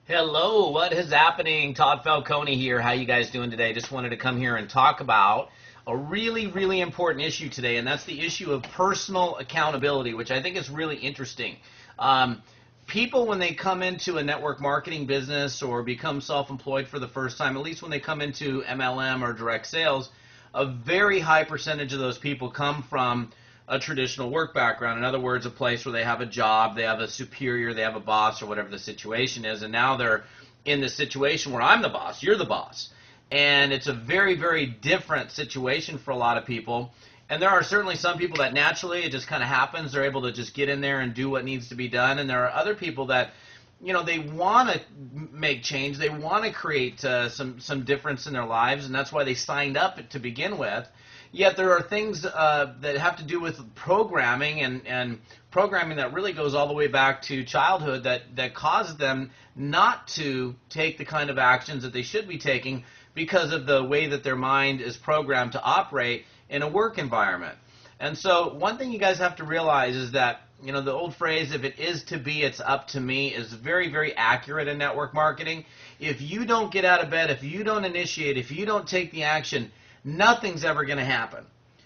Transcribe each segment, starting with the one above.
Hello, what is happening? Todd Falcone here. How you guys doing today? Just wanted to come here and talk about a really important issue today, and that's the issue of personal accountability, which I think is really interesting. People, when they come into a network marketing business or become self-employed for the first time, at least when they come into MLM or direct sales, a very high percentage of those people come from a traditional work background. In other words, a place where they have a job, they have a superior, they have a boss, or whatever the situation is, and now they're in the situation where I'm the boss, you're the boss. And it's a very different situation for a lot of people. And there are certainly some people that naturally it just kind of happens. They're able to just get in there and do what needs to be done. And there are other people that, they want to make change. They want to create some difference in their lives, and that's why they signed up to begin with. Yet there are things that have to do with programming and programming that really goes all the way back to childhood that causes them not to take the kind of actions that they should be taking because of the way that their mind is programmed to operate in a work environment. And so one thing you guys have to realize is that, the old phrase, if it is to be, it's up to me, is very accurate in network marketing. If you don't get out of bed, if you don't initiate, if you don't take the action, nothing's ever going to happen.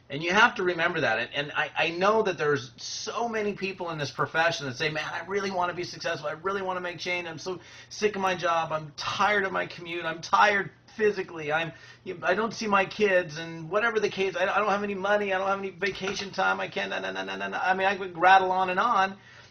And you have to remember that. And I know that there's so many people in this profession that say, man, I really want to be successful. I really want to make change. I'm so sick of my job. I'm tired of my commute. I'm tired physically. I don't see my kids, and whatever the case, I don't have any money. I don't have any vacation time. I can't, I mean, I could rattle on.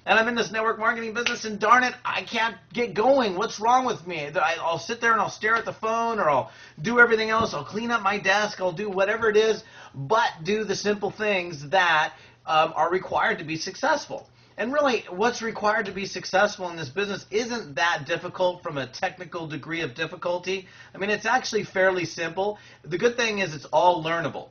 And I'm in this network marketing business, and darn it, I can't get going. What's wrong with me? I'll sit there and I'll stare at the phone, or I'll do everything else. I'll clean up my desk. I'll do whatever it is, but do the simple things that are required to be successful. And really, what's required to be successful in this business isn't that difficult from a technical degree of difficulty. I mean, it's actually fairly simple. The good thing is it's all learnable.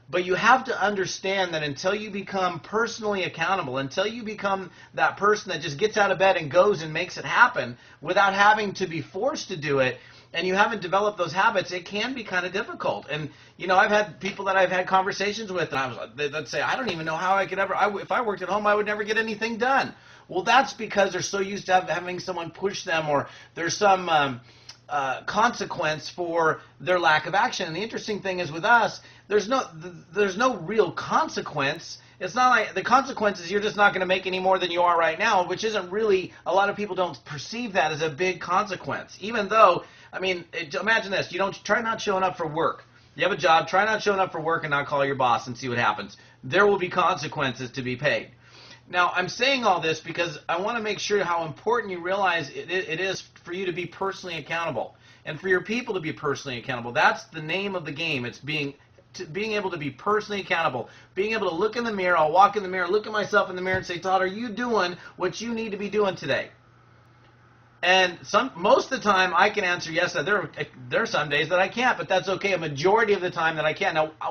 But you have to understand that until you become personally accountable, until you become that person that just gets out of bed and goes and makes it happen without having to be forced to do it, and you haven't developed those habits, it can be kind of difficult. And, I've had people that I've had conversations with, and they'd say, I don't even know how I could ever, if I worked at home, I would never get anything done. Well, that's because they're so used to having someone push them, or there's some consequence for their lack of action. And the interesting thing is with us, there's no real consequence. It's not like the consequence is you're just not going to make any more than you are right now, which isn't really, a lot of people don't perceive that as a big consequence. Even though, imagine this, try not showing up for work. You have a job, try not showing up for work and not call your boss and see what happens. There will be consequences to be paid. Now, I'm saying all this because I want to make sure how important you realize it is for you to be personally accountable and for your people to be personally accountable. That's the name of the game. It's being able to be personally accountable, being able to look in the mirror. I'll walk in the mirror, look at myself in the mirror and say, Todd, are you doing what you need to be doing today? And most of the time I can answer yes. There are some days that I can't, but that's okay. A majority of the time that I can. Now,